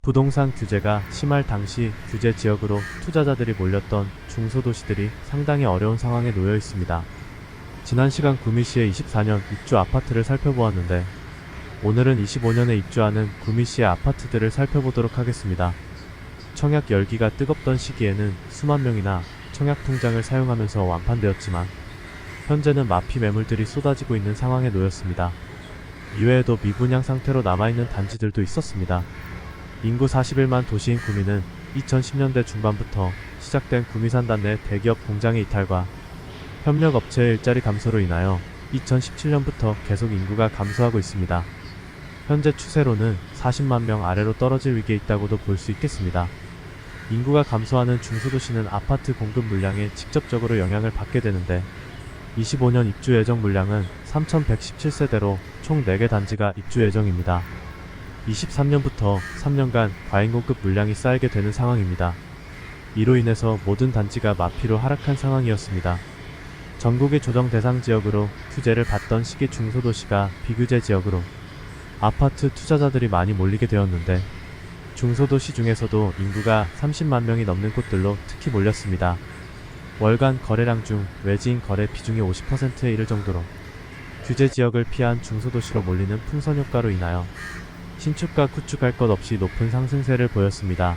부동산 규제가 심할 당시 규제 지역으로 투자자들이 몰렸던 중소도시들이 상당히 어려운 상황에 놓여 있습니다. 지난 시간 구미시의 24년 입주 아파트를 살펴보았는데 오늘은 25년에 입주하는 구미시의 아파트들을 살펴보도록 하겠습니다. 청약 열기가 뜨겁던 시기에는 수만 명이나 청약 통장을 사용하면서 완판되었지만 현재는 마피 매물들이 쏟아지고 있는 상황에 놓였습니다. 이외에도 미분양 상태로 남아있는 단지들도 있었습니다. 인구 41만 도시인 구미는 2010년대 중반부터 시작된 구미산단 내 대기업 공장의 이탈과 협력업체의 일자리 감소로 인하여 2017년부터 계속 인구가 감소하고 있습니다. 현재 추세로는 40만 명 아래로 떨어질 위기에 있다고도 볼 수 있겠습니다. 인구가 감소하는 중소도시는 아파트 공급 물량에 직접적으로 영향을 받게 되는데 25년 입주 예정 물량은 3,117세대로 총 4개 단지가 입주 예정입니다. 23년부터 3년간 과잉 공급 물량이 쌓이게 되는 상황입니다. 이로 인해서 모든 단지가 마피로 하락한 상황이었습니다. 전국의 조정 대상 지역으로 규제를 받던 시기 중소도시가 비규제 지역으로 아파트 투자자들이 많이 몰리게 되었는데 중소도시 중에서도 인구가 30만 명이 넘는 곳들로 특히 몰렸습니다. 월간 거래량 중 외지인 거래 비중이 50%에 이를 정도로 규제 지역을 피한 중소도시로 몰리는 풍선 효과로 인하여 신축과 구축할 것 없이 높은 상승세를 보였습니다.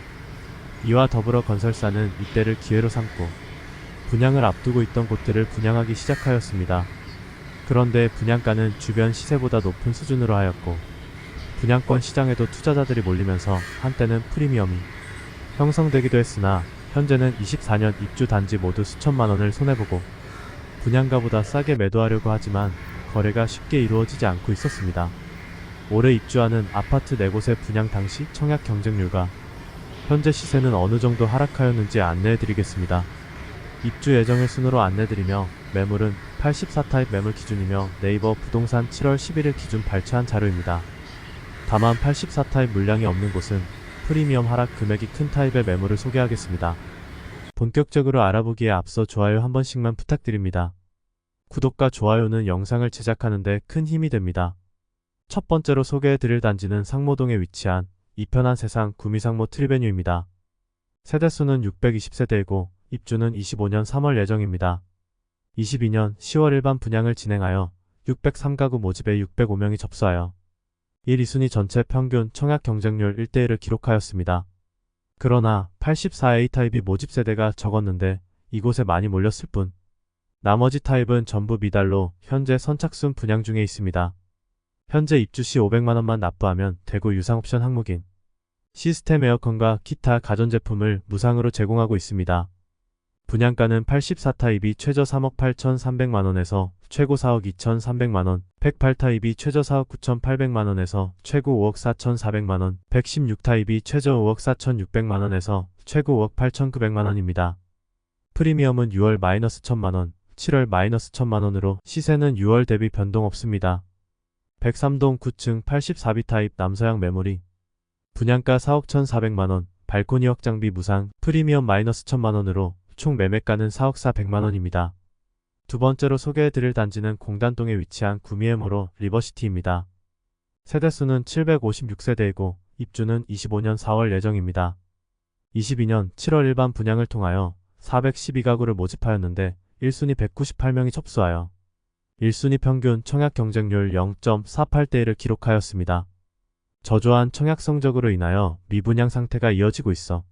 이와 더불어 건설사는 이때를 기회로 삼고 분양을 앞두고 있던 곳들을 분양하기 시작하였습니다. 그런데 분양가는 주변 시세보다 높은 수준으로 하였고 분양권 시장에도 투자자들이 몰리면서 한때는 프리미엄이 형성되기도 했으나 현재는 24년 입주 단지 모두 수천만 원을 손해보고 분양가보다 싸게 매도하려고 하지만 거래가 쉽게 이루어지지 않고 있었습니다. 올해 입주하는 아파트 4곳의 분양 당시 청약 경쟁률과 현재 시세는 어느 정도 하락하였는지 안내해드리겠습니다. 입주 예정일 순으로 안내드리며 매물은 84타입 매물 기준이며 네이버 부동산 7월 11일 기준 발췌한 자료입니다. 다만 84타입 물량이 없는 곳은 프리미엄 하락 금액이 큰 타입의 매물을 소개하겠습니다. 본격적으로 알아보기에 앞서 좋아요 한 번씩만 부탁드립니다. 구독과 좋아요는 영상을 제작하는 데 큰 힘이 됩니다. 첫 번째로 소개해드릴 단지는 상모동에 위치한 이편한 세상 구미상모 트리베뉴입니다. 세대수는 620세대이고 입주는 25년 3월 예정입니다. 22년 10월 일반 분양을 진행하여 603가구 모집에 605명이 접수하여 1, 2순위 전체 평균 청약 경쟁률 1대1을 기록하였습니다. 그러나 84A 타입이 모집 세대가 적었는데 이곳에 많이 몰렸을 뿐 나머지 타입은 전부 미달로 현재 선착순 분양 중에 있습니다. 현재 입주 시 500만원만 납부하면 대구 유상옵션 항목인 시스템 에어컨과 기타 가전제품을 무상으로 제공하고 있습니다. 분양가는 84타입이 최저 3억 8,300만원에서 최고 4억 2,300만원, 108타입이 최저 4억 9,800만원에서 최고 5억 4,400만원, 116타입이 최저 5억 4,600만원에서 최고 5억 8,900만원입니다. 프리미엄은 6월 마이너스 1,000만원, 7월 마이너스 1,000만원으로 시세는 6월 대비 변동 없습니다. 103동 9층 84B 타입 남서양 매물이 분양가 4억 1,400만원, 발코니 확장비 무상, 프리미엄 마이너스 1,000만원으로 총 매매가는 4억 400만원입니다. 두 번째로 소개해드릴 단지는 공단동에 위치한 구미에모로 리버시티입니다. 세대수는 756세대이고 입주는 25년 4월 예정입니다. 22년 7월 일반 분양을 통하여 412가구를 모집하였는데 1순위 198명이 접수하여 1순위 평균 청약 경쟁률 0.48대1을 기록하였습니다. 저조한 청약 성적으로 인하여 미분양 상태가 이어지고 있어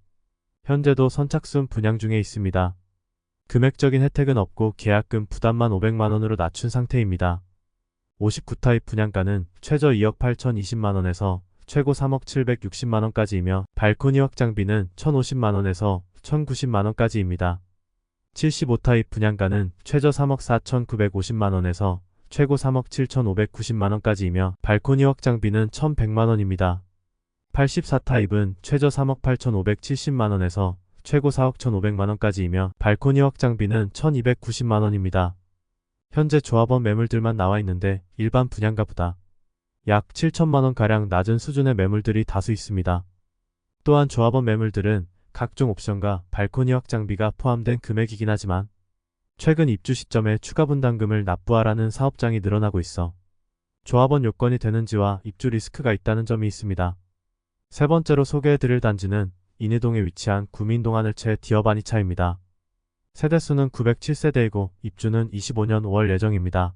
현재도 선착순 분양 중에 있습니다. 금액적인 혜택은 없고 계약금 부담만 500만원으로 낮춘 상태입니다. 59타입 분양가는 최저 2억 8,020만원에서 최고 3억 760만원까지이며 발코니 확장비는 1,050만원에서 1,090만원까지입니다. 75타입 분양가는 최저 3억 4,950만원에서 최고 3억 7,590만원까지이며 발코니 확장비는 1,100만원입니다. 84타입은 최저 3억 8,570만원에서 최고 4억 1,500만원까지이며 발코니 확장비는 1,290만원입니다. 현재 조합원 매물들만 나와 있는데 일반 분양가보다 약 7천만원가량 낮은 수준의 매물들이 다수 있습니다. 또한 조합원 매물들은 각종 옵션과 발코니 확장비가 포함된 금액이긴 하지만 최근 입주 시점에 추가 분담금을 납부하라는 사업장이 늘어나고 있어 조합원 요건이 되는지와 입주 리스크가 있다는 점이 있습니다. 세 번째로 소개해드릴 단지는 인이동에 위치한 구민동하늘채 디어바니차입니다. 세대수는 907세대이고 입주는 25년 5월 예정입니다.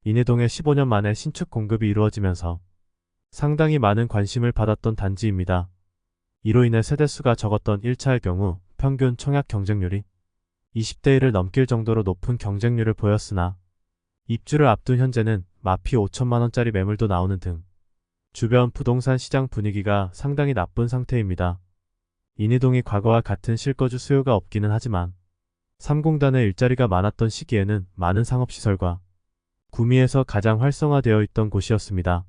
인이동에 15년 만에 신축 공급이 이루어지면서 상당히 많은 관심을 받았던 단지입니다. 이로 인해 세대수가 적었던 1차의 경우 평균 청약 경쟁률이 20대 1을 넘길 정도로 높은 경쟁률을 보였으나 입주를 앞둔 현재는 마피 5천만원짜리 매물도 나오는 등 주변 부동산 시장 분위기가 상당히 나쁜 상태입니다. 인이동이 과거와 같은 실거주 수요가 없기는 하지만 3공단의 일자리가 많았던 시기에는 많은 상업시설과 구미에서 가장 활성화되어 있던 곳이었습니다.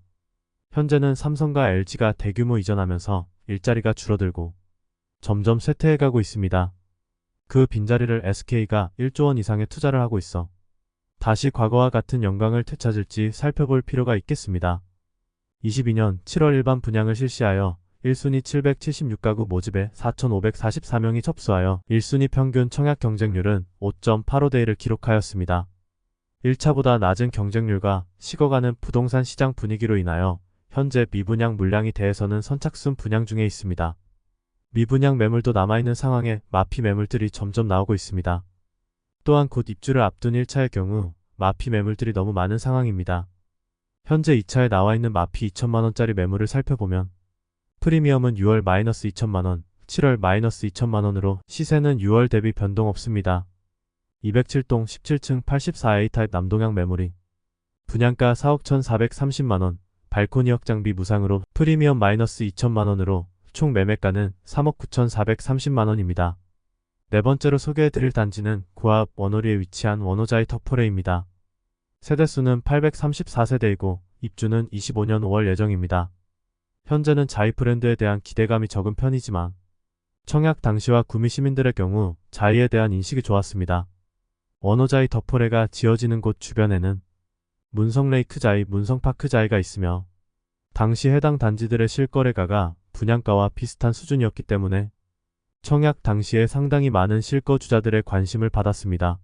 현재는 삼성과 LG가 대규모 이전하면서 일자리가 줄어들고 점점 쇠퇴해가고 있습니다. 그 빈자리를 SK가 1조 원 이상의 투자를 하고 있어 다시 과거와 같은 영광을 되찾을지 살펴볼 필요가 있겠습니다. 22년 7월 일반 분양을 실시하여 1순위 776가구 모집에 4,544명이 접수하여 1순위 평균 청약 경쟁률은 5.85대 1을 기록하였습니다. 1차보다 낮은 경쟁률과 식어가는 부동산 시장 분위기로 인하여 현재 미분양 물량이 대해서는 선착순 분양 중에 있습니다. 미분양 매물도 남아있는 상황에 마피 매물들이 점점 나오고 있습니다. 또한 곧 입주를 앞둔 1차의 경우 마피 매물들이 너무 많은 상황입니다. 현재 2차에 나와있는 마피 2천만원짜리 매물을 살펴보면 프리미엄은 6월 -2천만원, 7월 -2천만원으로 시세는 6월 대비 변동 없습니다. 207동 17층 84A 타입 남동향 매물이 분양가 4억 1,430만원, 발코니 확장비 무상으로 프리미엄 -2천만원으로 총 매매가는 3억 9,430만원입니다. 네 번째로 소개해드릴 단지는 고압 원오리에 위치한 원호자이 터포레입니다. 세대수는 834세대이고 입주는 25년 5월 예정입니다. 현재는 자이 브랜드에 대한 기대감이 적은 편이지만 청약 당시와 구미 시민들의 경우 자이에 대한 인식이 좋았습니다. 원호자이 더포레가 지어지는 곳 주변에는 문성레이크 자이, 문성파크 자이가 있으며 당시 해당 단지들의 실거래가가 분양가와 비슷한 수준이었기 때문에 청약 당시에 상당히 많은 실거주자들의 관심을 받았습니다.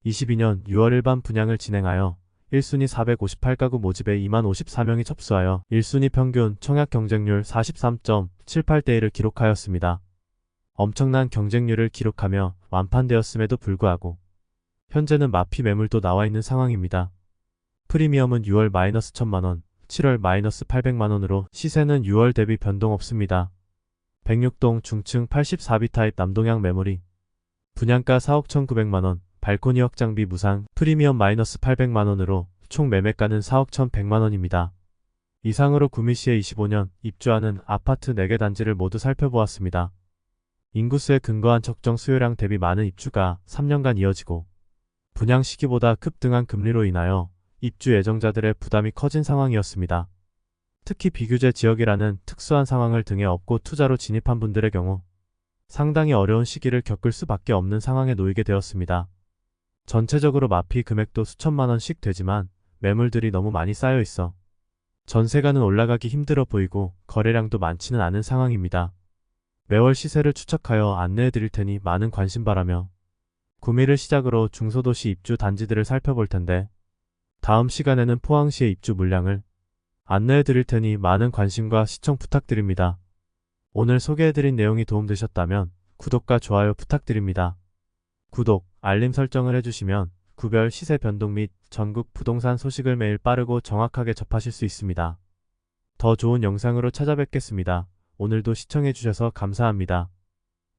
22년 6월 일반 분양을 진행하여 1순위 458가구 모집에 2만 54명이 접수하여 1순위 평균 청약 경쟁률 43.78대 1을 기록하였습니다. 엄청난 경쟁률을 기록하며 완판되었음에도 불구하고 현재는 마피 매물도 나와있는 상황입니다. 프리미엄은 6월 -1,000만원, 7월 -800만원으로 시세는 6월 대비 변동 없습니다. 106동 중층 84B 타입 남동향 매물이 분양가 4억 1,900만원, 발코니 확장비 무상, 프리미엄 -800만원으로 총 매매가는 4억 1,100만원입니다. 이상으로 구미시에 25년 입주하는 아파트 4개 단지를 모두 살펴보았습니다. 인구수에 근거한 적정 수요량 대비 많은 입주가 3년간 이어지고 분양 시기보다 급등한 금리로 인하여 입주 예정자들의 부담이 커진 상황이었습니다. 특히 비규제 지역이라는 특수한 상황을 등에 업고 투자로 진입한 분들의 경우 상당히 어려운 시기를 겪을 수밖에 없는 상황에 놓이게 되었습니다. 전체적으로 마피 금액도 수천만원씩 되지만 매물들이 너무 많이 쌓여 있어 전세가는 올라가기 힘들어 보이고 거래량도 많지는 않은 상황입니다. 매월 시세를 추적하여 안내해 드릴 테니 많은 관심 바라며 구미를 시작으로 중소도시 입주 단지들을 살펴볼 텐데 다음 시간에는 포항시의 입주 물량을 안내해 드릴 테니 많은 관심과 시청 부탁드립니다. 오늘 소개해드린 내용이 도움되셨다면 구독과 좋아요 부탁드립니다. 구독, 알림 설정을 해주시면 구별 시세 변동 및 전국 부동산 소식을 매일 빠르고 정확하게 접하실 수 있습니다. 더 좋은 영상으로 찾아뵙겠습니다. 오늘도 시청해주셔서 감사합니다.